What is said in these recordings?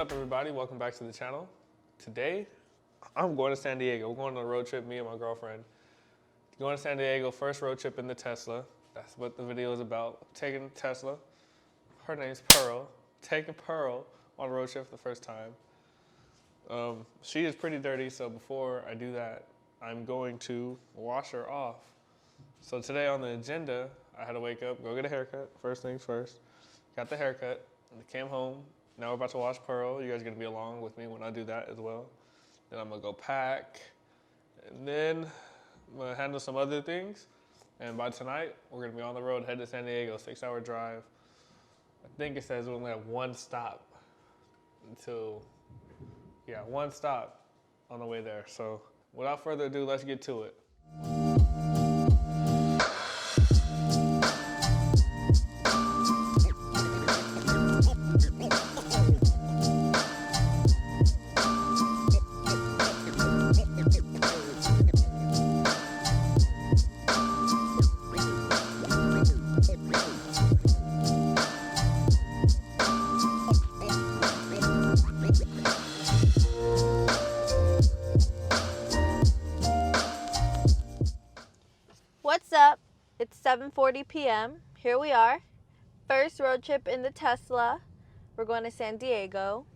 up, everybody? Welcome back to the channel. Today, I'm going to San Diego. We're going on a road trip, me and my girlfriend. Going to San Diego, first road trip in the Tesla. That's what the video is about. Taking Tesla. Her name's Pearl. Taking Pearl on a road trip for the first time. She is pretty dirty, so before I do that, I'm going to wash her off. So today on the agenda, I had to wake up, go get a haircut. First things first. Got the haircut. Came home. Now we're about to wash Pearl. You guys are going to be along with me when I do that as well. Then I'm going to go pack. And then I'm going to handle some other things. And by tonight, we're going to be on the road, head to San Diego, 6-hour drive. I think it says we only have one stop until, one stop on the way there. So without further ado, let's get to it. What's up? It's 7:40 p.m. Here we are. First road trip in the Tesla. We're going to San Diego.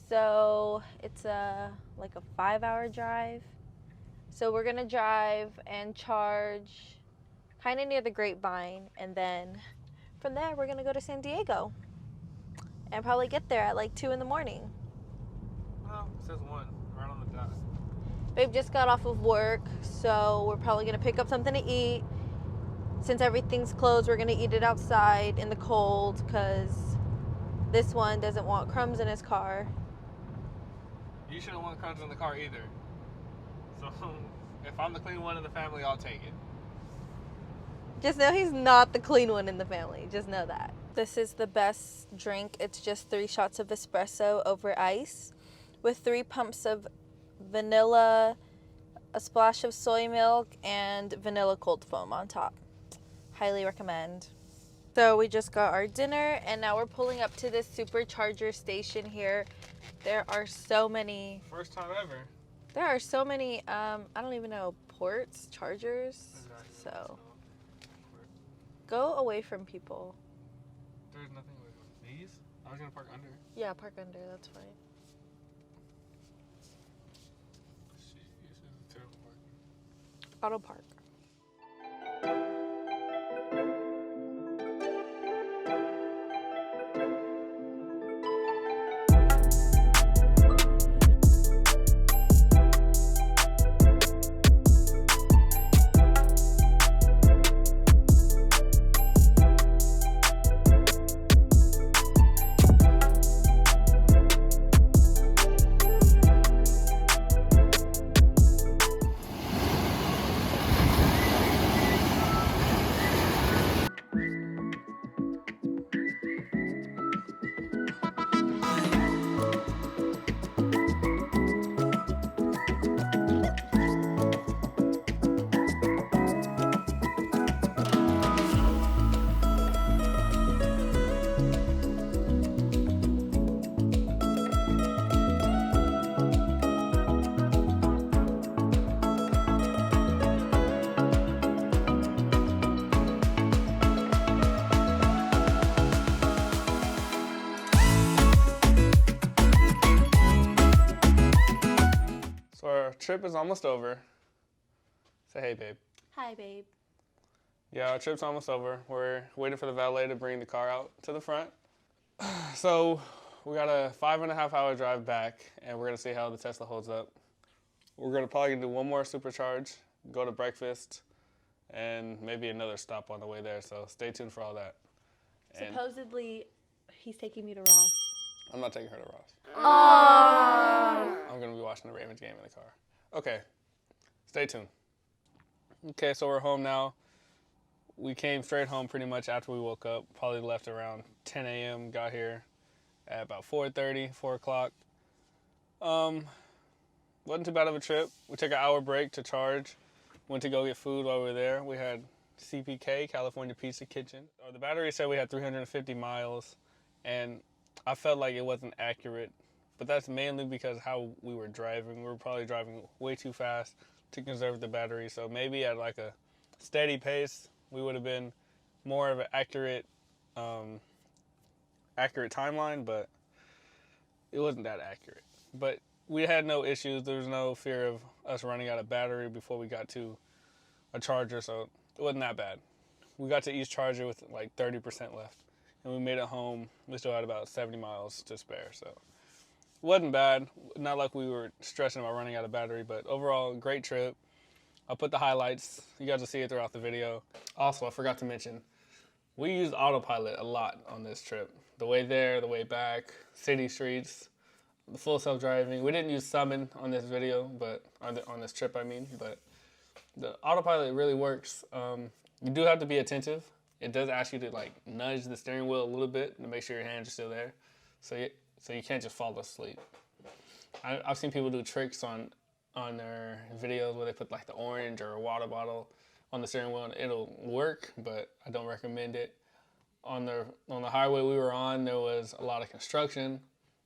So it's like a 5-hour drive. So we're going to drive and charge kind of near the Grapevine. And then from there, we're going to go to San Diego. And probably get there at like 2 in the morning. Well, it says 1, right on the dot. Babe just got off of work, so we're probably going to pick up something to eat. Since everything's closed, we're going to eat it outside in the cold because this one doesn't want crumbs in his car. You shouldn't want crumbs in the car either. So if I'm the clean one in the family, I'll take it. Just know he's not the clean one in the family. Just know that. This is the best drink. It's just 3 shots of espresso over ice with 3 pumps of vanilla, a splash of soy milk, and vanilla cold foam on top. Highly recommend. So we just got our dinner and now we're pulling up to this SuperCharger station here. There are so many. First time ever. There are so many, I don't even know, ports, chargers. Exactly. So go away from people. There's nothing with these. I was gonna park under. Yeah, park under, that's fine. This is terrible parking. Auto park. Our trip is almost over. Say hey, babe. Hi, babe. Yeah, our trip's almost over. We're waiting for the valet to bring the car out to the front. So we got a 5.5-hour drive back, and we're gonna see how the Tesla holds up. We're gonna probably do one more supercharge, go to breakfast, and maybe another stop on the way there. So stay tuned for all that. And Supposedly, he's taking me to Ross. I'm not taking her to Ross. Oh. I'm gonna be watching the Ravens game in the car. Okay, stay tuned. Okay, so we're home now. We came straight home pretty much after we woke up. Probably left around 10 a.m. Got here at about 4:30, 4 o'clock. Wasn't too bad of a trip. We took an hour break to charge. Went to go get food while we were there. We had CPK, California Pizza Kitchen. The battery said we had 350 miles, and I felt like it wasn't accurate but that's mainly because how we were driving. We were probably driving way too fast to conserve the battery. So maybe at like a steady pace, we would have been more of an accurate timeline, but it wasn't that accurate. But we had no issues. There was no fear of us running out of battery before we got to a charger, so it wasn't that bad. We got to each charger with like 30% left, and we made it home. We still had about 70 miles to spare, so it wasn't bad. Not like we were stressing about running out of battery, but overall, great trip. I'll put the highlights. You guys will see it throughout the video. Also, I forgot to mention, we used autopilot a lot on this trip. The way there, the way back, city streets, the full self-driving. We didn't use summon on this video, but on this trip, I mean, but the autopilot really works. You do have to be attentive. It does ask you to like nudge the steering wheel a little bit to make sure your hands are still there. So you can't just fall asleep. I've seen people do tricks on their videos where they put like the orange or a water bottle on the steering wheel, and it'll work, but I don't recommend it. On the highway we were on, there was a lot of construction,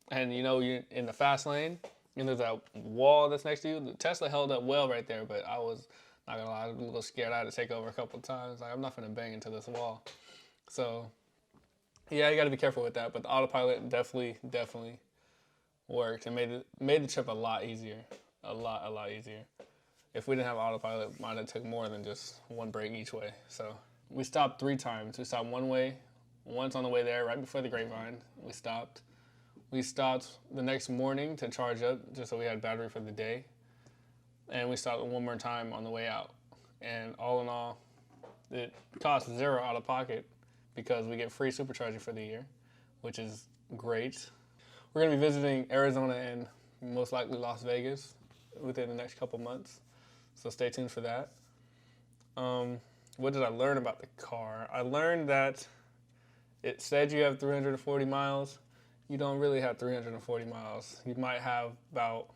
and you know, you're in the fast lane, and there's that wall that's next to you. The Tesla held up well right there, but I was not gonna lie, I was a little scared. I had to take over a couple of times. Like, I'm not gonna bang into this wall. So yeah, you got to be careful with that. But the autopilot definitely worked and made the trip a lot easier, a lot easier. If we didn't have autopilot, it might have took more than just one break each way. So we stopped 3 times. We stopped one way, once on the way there, right before the Grapevine. We stopped. We stopped the next morning to charge up, just so we had battery for the day. And we stopped one more time on the way out. And all in all, it cost $0 out of pocket because we get free SuperCharging for the year, which is great. We're gonna be visiting Arizona and most likely Las Vegas within the next couple months. So stay tuned for that. What did I learn about the car? I learned that it said you have 340 miles. You don't really have 340 miles. You might have about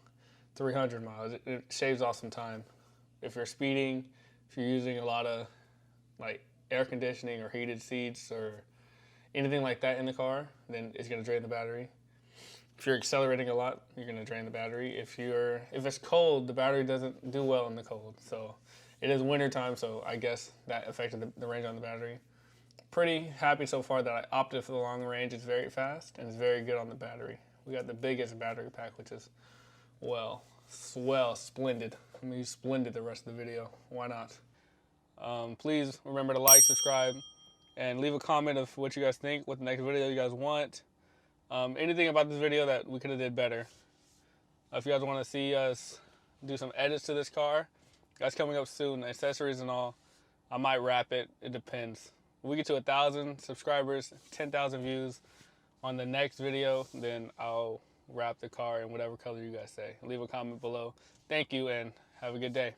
300 miles. It shaves off some time. If you're speeding, if you're using a lot of like air conditioning or heated seats or anything like that in the car, then it's gonna drain the battery. If you're accelerating a lot, you're gonna drain the battery. If it's cold, the battery doesn't do well in the cold. So it is winter time, so I guess that affected the range on the battery. Pretty happy so far that I opted for the long range. It's very fast and it's very good on the battery. We got the biggest battery pack, which is splendid. I'm gonna use splendid the rest of the video. Why not? Please remember to like, subscribe, and leave a comment of what you guys think, what the next video you guys want. Anything about this video that we could have did better. If you guys want to see us do some edits to this car, that's coming up soon, accessories and all. I might wrap it. It depends. When we get to 1,000 subscribers, 10,000 views on the next video, then I'll wrap the car in whatever color you guys say. Leave a comment below. Thank you and have a good day.